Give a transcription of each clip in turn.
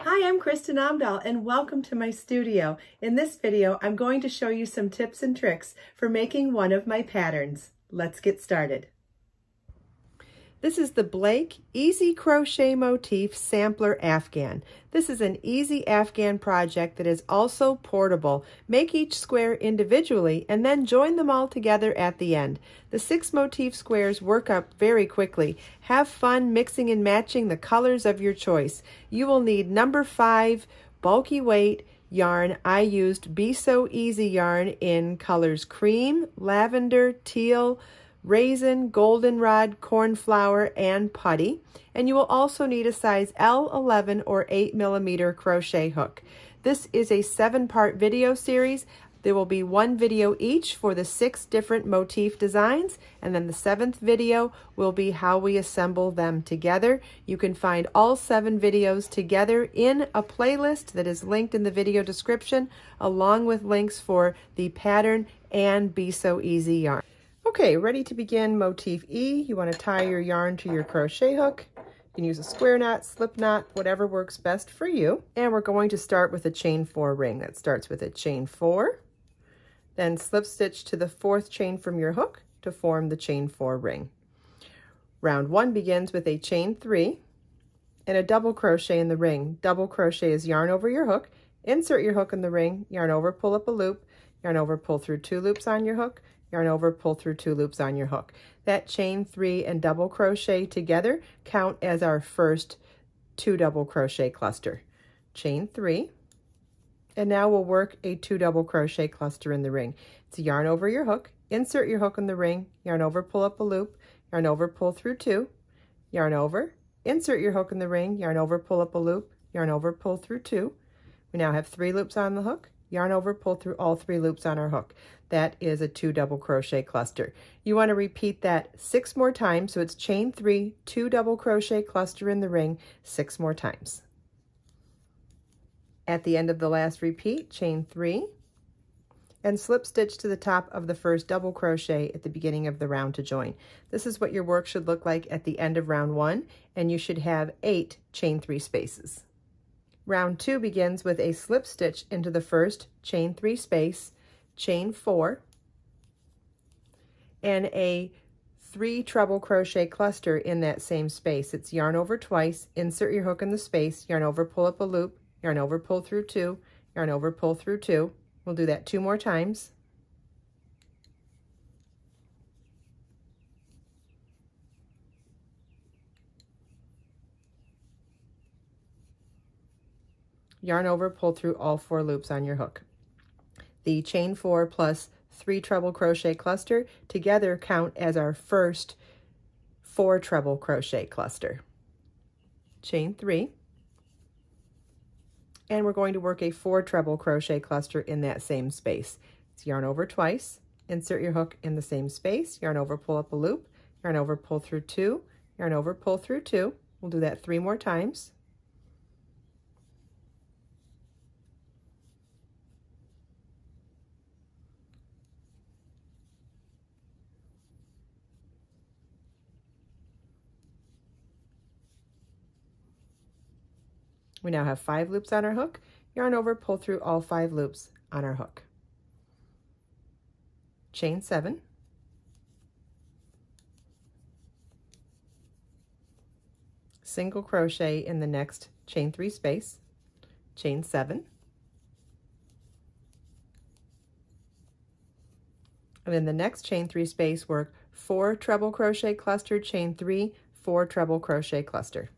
Hi, I'm Kristen Amdahl and welcome to my studio. In this video, I'm going to show you some tips and tricks for making one of my patterns. Let's get started. This is the Blake Easy Crochet Motif Sampler Afghan. This is an easy Afghan project that is also portable. Make each square individually and then join them all together at the end. The 6 motif squares work up very quickly. Have fun mixing and matching the colors of your choice. You will need number 5 bulky weight yarn. I used Be So Easy yarn in colors cream, lavender, teal, raisin, goldenrod, cornflower, and putty. And you will also need a size L11 or 8mm crochet hook. This is a 7-part video series. There will be 1 video each for the 6 different motif designs, and then the 7th video will be how we assemble them together. You can find all 7 videos together in a playlist that is linked in the video description, along with links for the pattern and Be So Easy yarn. Okay, ready to begin motif E. You want to tie your yarn to your crochet hook. You can use a square knot, slip knot, whatever works best for you. And we're going to start with a chain 4 ring. That starts with a chain 4, then slip stitch to the 4th chain from your hook to form the chain 4 ring. Round 1 begins with a chain 3 and a double crochet in the ring. Double crochet is yarn over your hook, insert your hook in the ring, yarn over, pull up a loop, yarn over, pull through 2 loops on your hook, yarn over, pull through 2 loops on your hook. That chain 3 and double crochet together count as our first 2 double crochet cluster. Chain 3, and now we'll work a 2 double crochet cluster in the ring. It's yarn over your hook, insert your hook in the ring, yarn over, pull up a loop, yarn over, pull through 2, yarn over, insert your hook in the ring, yarn over, pull up a loop, yarn over, pull through 2. We now have 3 loops on the hook, yarn over, pull through all 3 loops on our hook. That is a 2 double crochet cluster. You want to repeat that 6 more times, so it's chain 3, 2 double crochet cluster in the ring 6 more times. At the end of the last repeat, chain 3 and slip stitch to the top of the first double crochet at the beginning of the round to join. This is what your work should look like at the end of round 1, and you should have 8 chain 3 spaces. Round 2 begins with a slip stitch into the first chain 3 space, chain 4, and a 3 treble crochet cluster in that same space. It's yarn over twice, insert your hook in the space, yarn over, pull up a loop, yarn over, pull through 2, yarn over, pull through 2. We'll do that 2 more times. Yarn over, pull through all 4 loops on your hook. The chain 4 plus 3 treble crochet cluster together count as our first 4 treble crochet cluster. Chain 3, and we're going to work a 4 treble crochet cluster in that same space. It's yarn over twice, insert your hook in the same space, yarn over, pull up a loop, yarn over, pull through 2, yarn over, pull through 2. We'll do that 3 more times. We now have 5 loops on our hook, yarn over, pull through all 5 loops on our hook. Chain 7, single crochet in the next chain 3 space, chain 7, and in the next chain 3 space work 4 treble crochet cluster, chain 3, 4 treble crochet cluster.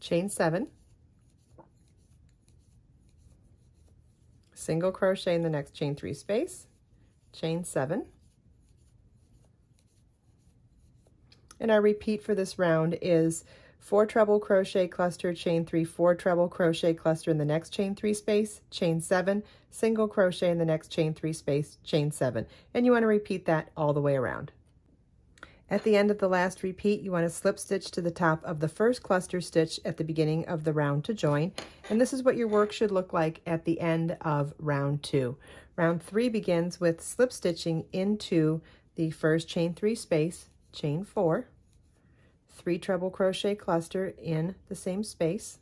Chain 7, single crochet in the next chain 3 space, chain 7, And our repeat for this round is 4 treble crochet cluster, chain 3, 4 treble crochet cluster in the next chain 3 space, chain 7, single crochet in the next chain 3 space, chain 7. And you want to repeat that all the way around. At the end of the last repeat, you want to slip stitch to the top of the first cluster stitch at the beginning of the round to join. And this is what your work should look like at the end of round 2. Round 3 begins with slip stitching into the first chain 3 space, chain 4, 3 treble crochet cluster in the same space,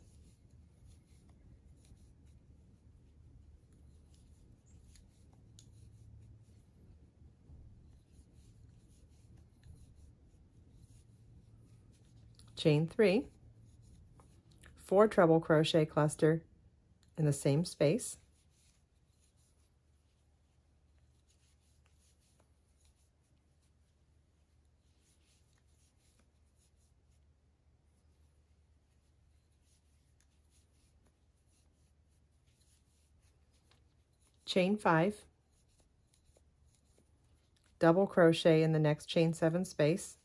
chain 3, 4 treble crochet cluster in the same space, chain 5, double crochet in the next chain 7 space,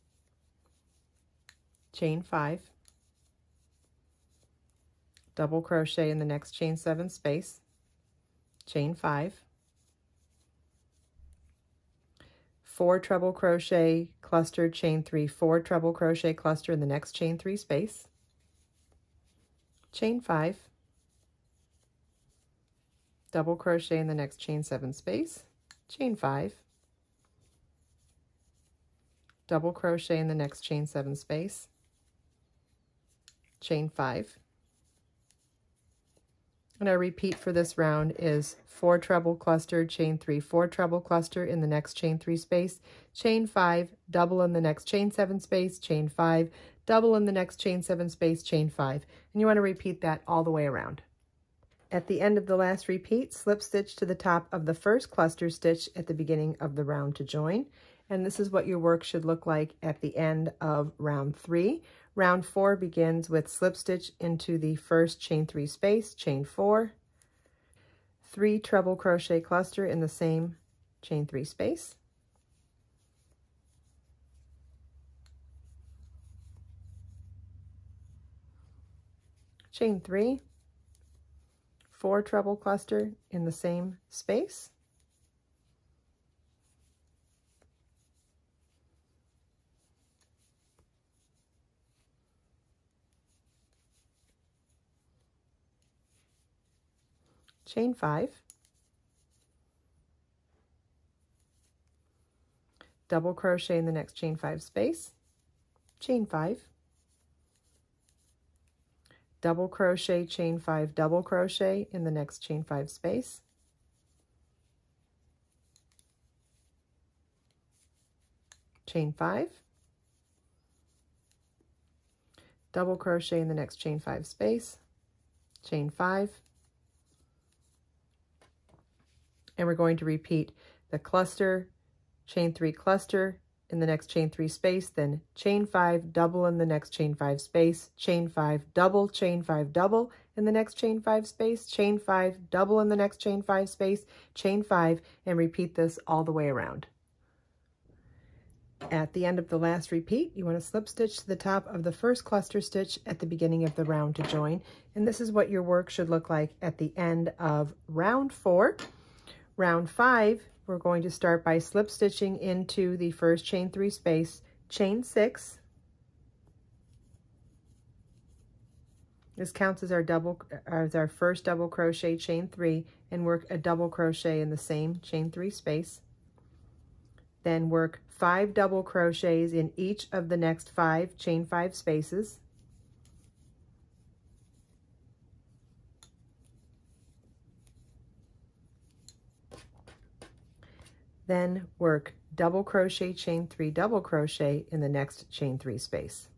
chain 5, double crochet in the next chain 7 space, chain 5, 4 treble crochet cluster, chain 3, 4 treble crochet cluster in the next chain 3 space, chain 5, double crochet in the next chain 7 space, chain 5, double crochet in the next chain 7 space, chain 5. And our repeat for this round is 4 treble cluster, chain 3, 4 treble cluster in the next chain 3 space, chain 5, double in the next chain 7 space, chain 5, double in the next chain 7 space, chain 5. And you want to repeat that all the way around. At the end of the last repeat, slip stitch to the top of the first cluster stitch at the beginning of the round to join. And this is what your work should look like at the end of round 3. Round 4 begins with slip stitch into the first chain 3 space, chain 4, 3 treble crochet cluster in the same chain 3 space, chain 3, 4 treble cluster in the same space, chain 5, double crochet in the next chain 5 space, chain 5, double crochet, chain 5, double crochet in the next chain 5 space, chain 5, double crochet in the next chain 5 space, chain 5, and we're going to repeat the cluster, chain 3 cluster in the next chain 3 space, then chain 5, double in the next chain 5 space, chain 5, double, chain 5, double in the next chain 5 space, chain 5, double in the next chain 5 space, chain 5, and repeat this all the way around. At the end of the last repeat, you want to slip stitch to the top of the first cluster stitch at the beginning of the round to join, and this is what your work should look like at the end of round 4. Round 5, we're going to start by slip stitching into the first chain 3 space, chain 6. This counts as our first double crochet, chain 3, and work a double crochet in the same chain 3 space. Then work 5 double crochets in each of the next 5 chain 5 spaces. Then work double crochet, chain 3, double crochet in the next chain 3 space.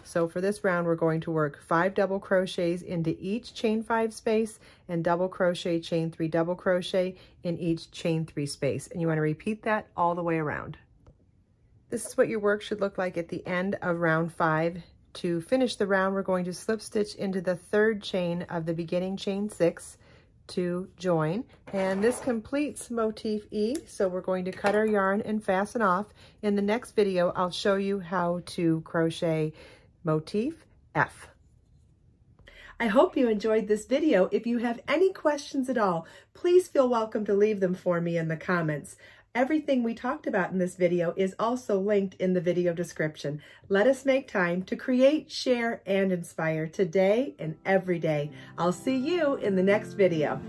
So for this round, we're going to work 5 double crochets into each chain 5 space and double crochet, chain 3, double crochet in each chain 3 space. And you want to repeat that all the way around. This is what your work should look like at the end of round 5. To finish the round, we're going to slip stitch into the third chain of the beginning chain 6, to join, and this completes motif E, so we're going to cut our yarn and fasten off. In the next video, I'll show you how to crochet motif F. I hope you enjoyed this video. If you have any questions at all, please feel welcome to leave them for me in the comments. Everything we talked about in this video is also linked in the video description. Let us make time to create, share, and inspire today and every day. I'll see you in the next video.